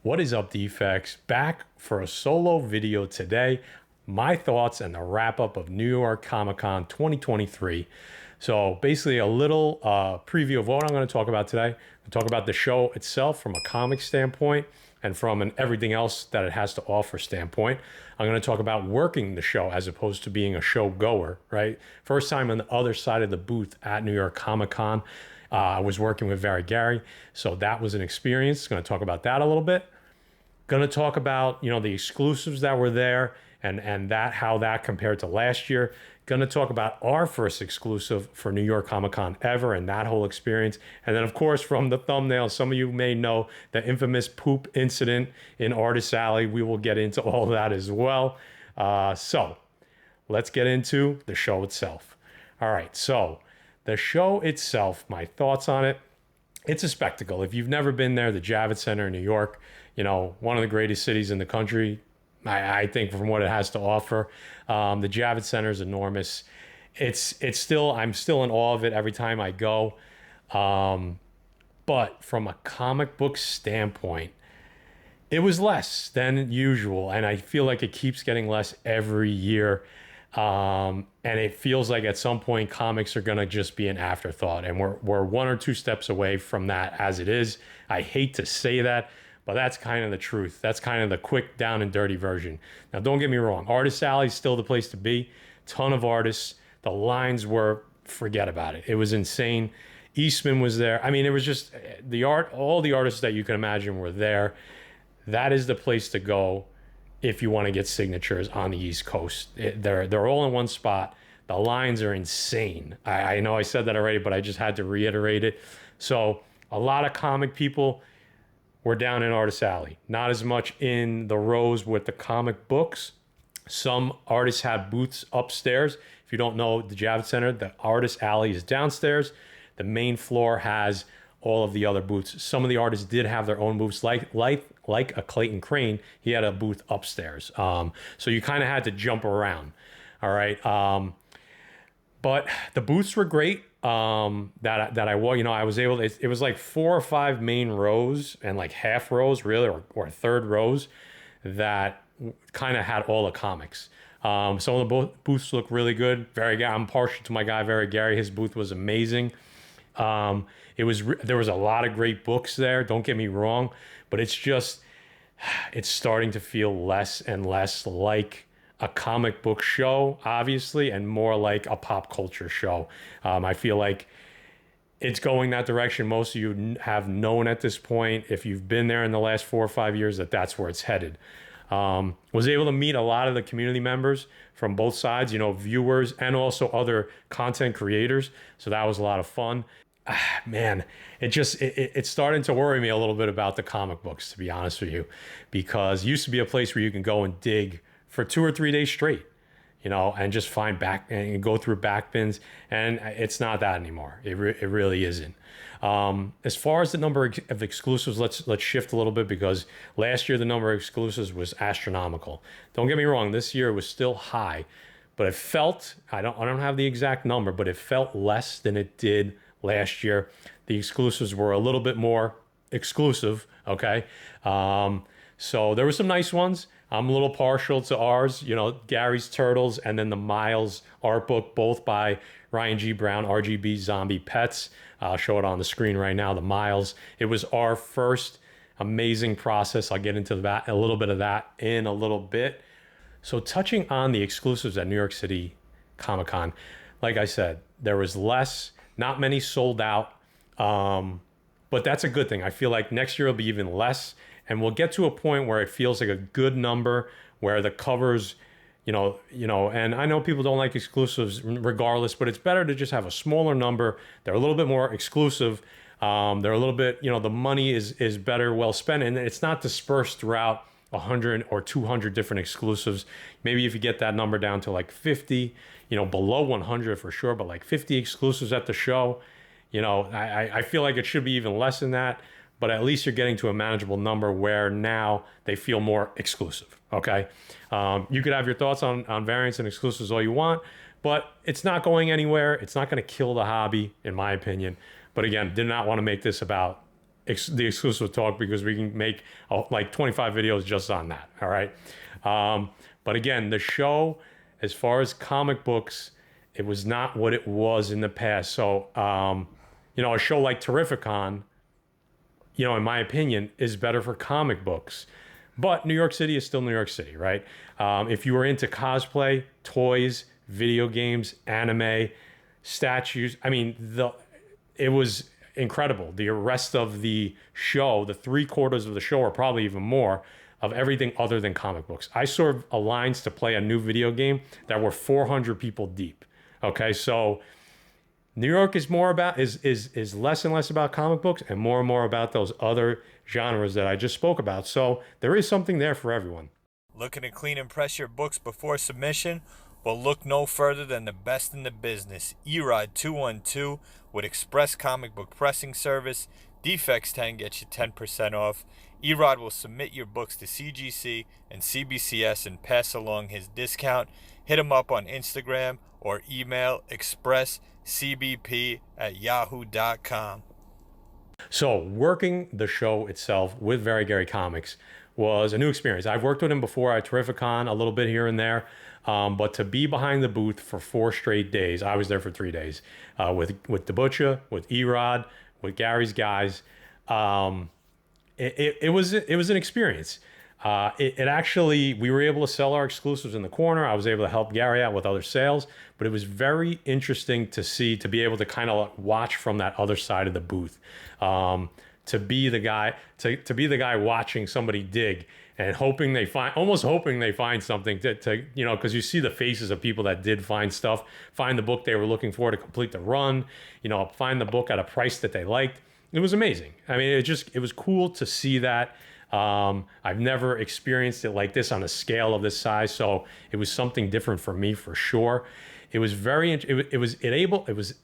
What is up, Defects? Back for a solo video today. My thoughts and the wrap up of New York Comic Con 2023. So basically a little preview of what I'm going to talk about today. I'll talk about the show itself from a comic standpoint and from an everything else that it has to offer standpoint. I'm going to talk about working the show as opposed to being a show goer, right? First time on the other side of the booth at New York Comic Con. I was working with Gary, so that was an experience. Going to talk about that a little bit. Going to talk about, the exclusives that were there and that how that compared to last year. Going to talk about our first exclusive for New York Comic Con ever and that whole experience. And then, of course, from the thumbnail, some of you may know the infamous poop incident in Artist Alley. We will get into all that as well. So let's get into the show itself. All right, so the show itself, my thoughts on it. It's a spectacle. If you've never been there, the Javits Center in New York, one of the greatest cities in the country, I think, from what it has to offer. The Javits Center is enormous. I'm still in awe of it every time I go. But from a comic book standpoint, it was less than usual. And I feel like it keeps getting less every year. And it feels like at some point comics are going to just be an afterthought. And we're one or two steps away from that as it is. I hate to say that, but that's kind of the truth. That's kind of the quick, down and dirty version. Now, don't get me wrong. Artist Alley is still the place to be. Ton of artists. The lines were, forget about it. It was insane. Eastman was there. I mean, it was just all the artists that you can imagine were there. That is the place to go if you want to get signatures on the East Coast. They're all in one spot. The lines are insane. I know I said that already, but I just had to reiterate it. So a lot of comic people were down in Artist Alley. Not as much in the rows with the comic books. Some artists had booths upstairs. If you don't know the Javits Center, the Artist Alley is downstairs. The main floor has all of the other booths. Some of the artists did have their own booths, like a Clayton Crane. He had a booth upstairs. So you kind of had to jump around. All right. But the booths were great. I was able to, it was like 4 or 5 main rows and like half rows really, or third rows that kind of had all the comics. Some of the booths look really good. I'm partial to my guy, Gary. His booth was amazing. There was a lot of great books there. Don't get me wrong, but it's starting to feel less and less like a comic book show, obviously, and more like a pop culture show. I feel like it's going that direction. Most of you have known at this point, if you've been there in the last 4 or 5 years, that's where it's headed. Was able to meet a lot of the community members from both sides, viewers and also other content creators. So that was a lot of fun. Man, it's starting to worry me a little bit about the comic books, to be honest with you, because it used to be a place where you can go and dig for 2 or 3 days straight, and just find back and go through back bins. And it's not that anymore. It really isn't. As far as the number of exclusives, let's shift a little bit, because last year the number of exclusives was astronomical. Don't get me wrong. This year it was still high, but it felt, I don't have the exact number, but it felt less than it did last year. The exclusives were a little bit more exclusive. Okay. So there were some nice ones. I'm a little partial to ours, Gary's Turtles and then the Miles art book, both by Ryan G. Brown, RGB Zombie Pets. I'll show it on the screen right now, the Miles. It was our first amazing process. I'll get into that, a little bit of that in a little bit. So touching on the exclusives at New York City Comic Con, like I said, there was less, not many sold out, but that's a good thing. I feel like next year will be even less. And we'll get to a point where it feels like a good number, where the covers, and I know people don't like exclusives regardless, but it's better to just have a smaller number. They're a little bit more exclusive. They're a little bit, the money is better well spent, and it's not dispersed throughout 100 or 200 different exclusives. Maybe if you get that number down to like 50, below 100 for sure, but like 50 exclusives at the show, I feel like it should be even less than that. But at least you're getting to a manageable number where now they feel more exclusive, okay? You could have your thoughts on variants and exclusives all you want, but it's not going anywhere. It's not going to kill the hobby, in my opinion. But again, did not want to make this about the exclusive talk because we can make like 25 videos just on that. All right. But again, the show, as far as comic books, it was not what it was in the past. So, a show like Terrificon, in my opinion, is better for comic books. But New York City is still New York City, right? If you were into cosplay, toys, video games, anime, statues, it was incredible. The rest of the show, the 3/4 of the show, or probably even more, of everything other than comic books. I saw lines to play a new video game that were 400 people deep. Okay, so New York is less and less about comic books and more about those other genres that I just spoke about. So there is something there for everyone. Looking to clean and press your books before submission? Well, look no further than the best in the business, Erod 212 with Express Comic Book Pressing Service. Defects 10 gets you 10% off. Erod will submit your books to CGC and CBCS and pass along his discount. Hit him up on Instagram or email expresscbp@yahoo.com. So working the show itself with Very Gary Comics was a new experience. I've worked with him before at Terrificon a little bit here and there, but to be behind the booth for 4 straight days, I was there for 3 days, with the Butcher, with Erod, with Gary's guys. It was an experience. It actually, we were able to sell our exclusives in the corner. I was able to help Gary out with other sales, but it was very interesting to be able to kind of watch from that other side of the booth. To be the guy watching somebody dig and almost hoping they find something because you see the faces of people that did find the book they were looking for to complete the run, find the book at a price that they liked. It was amazing. It was cool to see that. I've never experienced it like this on a scale of this size, so it was something different for me for sure. It was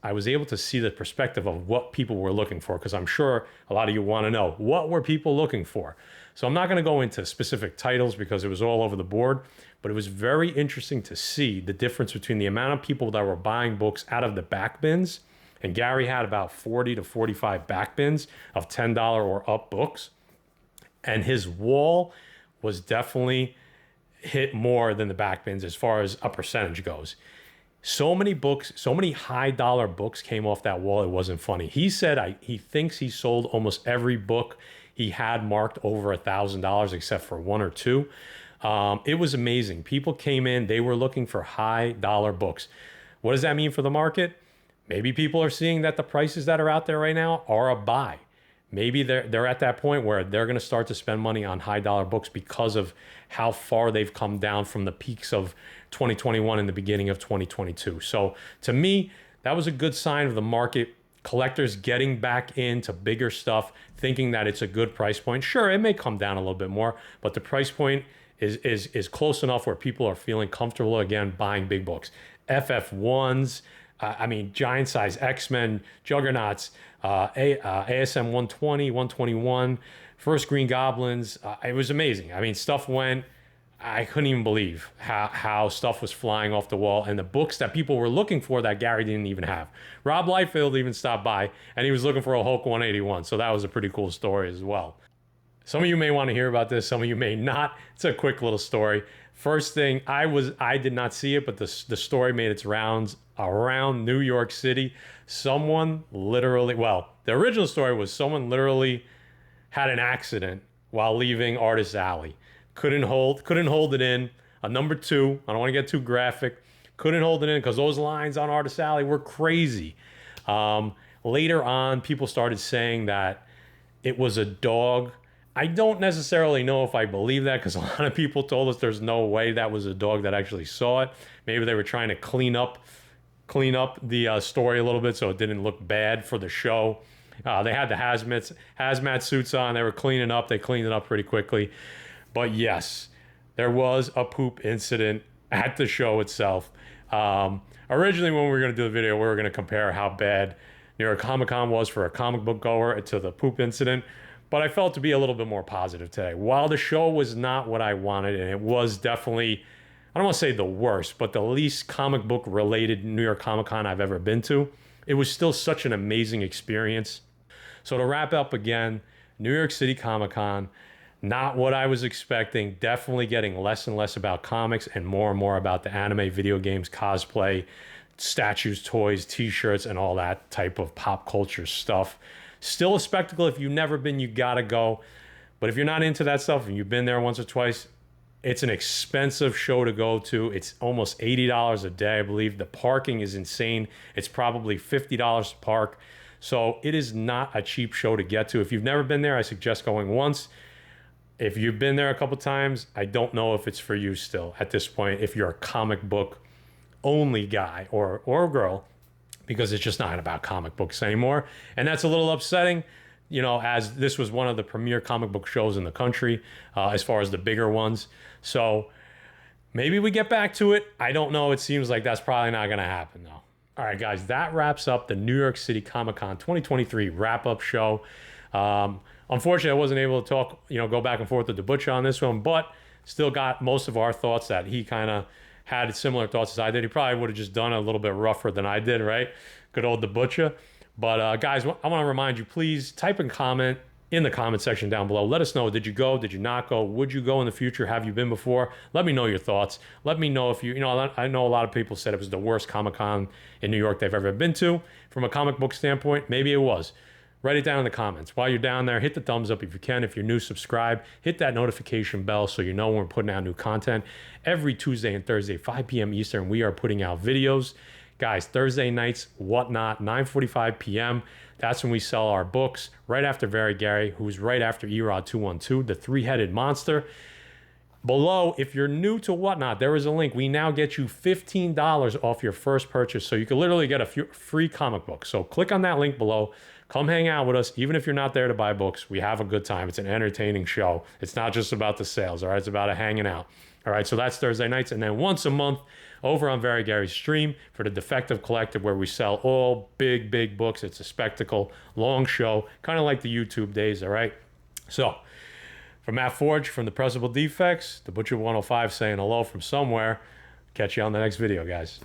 I was able to see the perspective of what people were looking for, because I'm sure a lot of you want to know, what were people looking for? So I'm not going to go into specific titles because it was all over the board, but it was very interesting to see the difference between the amount of people that were buying books out of the back bins, and Gary had about 40 to 45 back bins of $10 or up books, and his wall was definitely hit more than the back bins as far as a percentage goes. So many books, so many high dollar books came off that wall, it wasn't funny. He said he thinks he sold almost every book he had marked over $1,000 except for 1 or 2. It was amazing. People came in, they were looking for high dollar books. What does that mean for the market? Maybe people are seeing that the prices that are out there right now are a buy. Maybe they're at that point where they're going to start to spend money on high dollar books because of how far they've come down from the peaks of 2021 and the beginning of 2022. So to me, that was a good sign of the market. Collectors getting back into bigger stuff, thinking that it's a good price point. Sure, it may come down a little bit more, but the price point is close enough where people are feeling comfortable again buying big books. FF1s, giant size X-Men, Juggernauts, ASM 120, 121, First Green Goblins. It was amazing. Stuff went, I couldn't even believe how stuff was flying off the wall, and the books that people were looking for that Gary didn't even have. Rob Liefeld even stopped by, and he was looking for a Hulk 181, so that was a pretty cool story as well. Some of you may want to hear about this, some of you may not. It's a quick little story. First thing, I did not see it, but the story made its rounds around New York City. Someone literally, the original story was someone literally had an accident while leaving Artist Alley. Couldn't hold it in. A number 2, I don't want to get too graphic, couldn't hold it in because those lines on Artist Alley were crazy. Later on, people started saying that it was a dog. I don't necessarily know if I believe that, because a lot of people told us there's no way that was a dog that actually saw it. Maybe they were trying to clean up the story a little bit so it didn't look bad for the show. They had the hazmat suits on. They were cleaning up. They cleaned it up pretty quickly. But yes, there was a poop incident at the show itself. Originally, when we were going to do the video, we were going to compare how bad New York Comic Con was for a comic book goer to the poop incident. But I felt to be a little bit more positive today. While the show was not what I wanted, and it was definitely, I don't want to say the worst, but the least comic book related New York Comic Con I've ever been to, it was still such an amazing experience. So to wrap up again, New York City Comic Con, not what I was expecting. Definitely getting less and less about comics and more about the anime, video games, cosplay, statues, toys, t-shirts, and all that type of pop culture stuff. Still a spectacle. If you've never been, you gotta go. But if you're not into that stuff and you've been there once or twice, it's an expensive show to go to. It's almost $80 a day, I believe. The parking is insane. It's probably $50 to park. So it is not a cheap show to get to. If you've never been there, I suggest going once. If you've been there a couple times, I don't know if it's for you still at this point, if you're a comic book only guy or girl, because it's just not about comic books anymore. And that's a little upsetting, you know, as this was one of the premier comic book shows in the country, as far as the bigger ones. So maybe we get back to it. I don't know. It seems like that's probably not going to happen, though. All right, guys, that wraps up the New York City Comic Con 2023 wrap-up show. Unfortunately, I wasn't able to talk, go back and forth with the Butcher on this one, but still got most of our thoughts that he kind of had similar thoughts as I did. He probably would have just done it a little bit rougher than I did, right? Good old the Butcher. But guys, I want to remind you, please type and comment in the comment section down below. Let us know, did you go? Did you not go? Would you go in the future? Have you been before? Let me know your thoughts. Let me know if I know a lot of people said it was the worst Comic-Con in New York they've ever been to. From a comic book standpoint, maybe it was. Write it down in the comments. While you're down there, hit the thumbs up if you can. If you're new, subscribe. Hit that notification bell so you know when we're putting out new content. Every Tuesday and Thursday, 5 p.m. Eastern, we are putting out videos. Guys, Thursday nights, Whatnot, 9:45 p.m. That's when we sell our books. Right after Very Gary, who's right after Erod 212, the three-headed monster. Below, if you're new to Whatnot, there is a link. We now get you $15 off your first purchase. So you can literally get a free comic book. So click on that link below. Come hang out with us. Even if you're not there to buy books, we have a good time. It's an entertaining show. It's not just about the sales, all right? It's about hanging out. All right, so that's Thursday nights. And then once a month, over on Very Gary's stream for the Defective Collective, where we sell all big books. It's a spectacle, long show, kind of like the YouTube days, all right? So, for Matt Forge from the Pressable Defects, the Butcher 105 saying hello from somewhere. Catch you on the next video, guys.